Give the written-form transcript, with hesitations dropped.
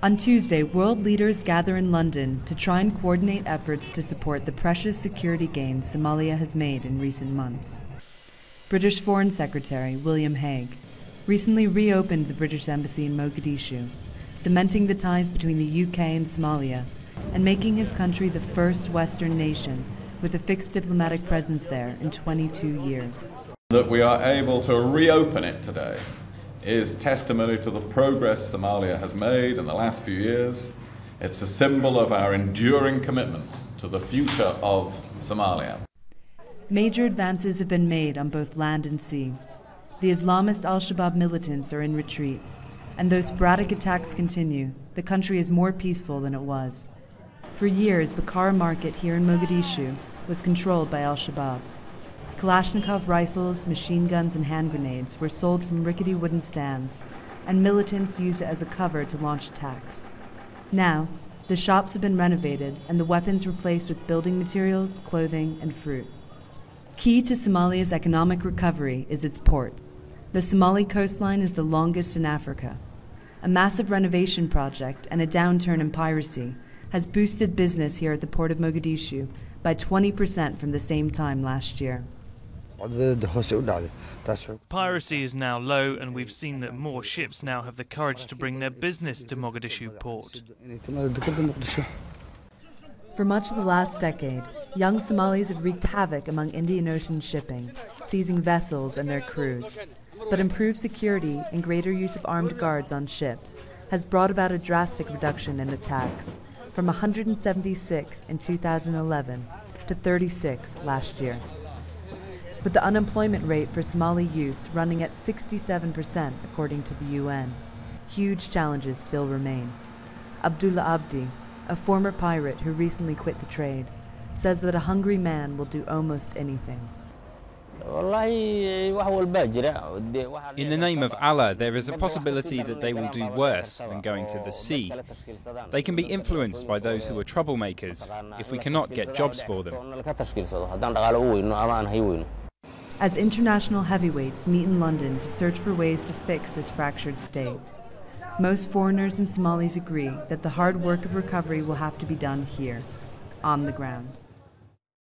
On Tuesday, world leaders gather in London to try and coordinate efforts to support the precious security gains Somalia has made in recent months. British Foreign Secretary William Hague recently reopened the British Embassy in Mogadishu, cementing the ties between the UK and Somalia and making his country the first Western nation with a fixed diplomatic presence there in 22 years. That we are able to reopen it today is testimony to the progress Somalia has made in the last few years. It's a symbol of our enduring commitment to the future of Somalia. Major advances have been made on both land and sea. The Islamist al-Shabaab militants are in retreat, and though sporadic attacks continue, the country is more peaceful than it was. For years, Bakara Market here in Mogadishu was controlled by al-Shabaab. Kalashnikov rifles, machine guns, and hand grenades were sold from rickety wooden stands, and militants used it as a cover to launch attacks. Now, the shops have been renovated and the weapons replaced with building materials, clothing, and fruit. Key to Somalia's economic recovery is its port. The Somali coastline is the longest in Africa. A massive renovation project and a downturn in piracy has boosted business here at the port of Mogadishu by 20% from the same time last year. Piracy is now low, and we've seen that more ships now have the courage to bring their business to Mogadishu port. For much of the last decade, young Somalis have wreaked havoc among Indian Ocean shipping, seizing vessels and their crews. But improved security and greater use of armed guards on ships has brought about a drastic reduction in attacks, from 176 in 2011 to 36 last year. With the unemployment rate for Somali youths running at 67% according to the UN, huge challenges still remain. Abdullah Abdi, a former pirate who recently quit the trade, says that a hungry man will do almost anything. In the name of Allah, there is a possibility that they will do worse than going to the sea. They can be influenced by those who are troublemakers if we cannot get jobs for them. As international heavyweights meet in London to search for ways to fix this fractured state, most foreigners and Somalis agree that the hard work of recovery will have to be done here, on the ground.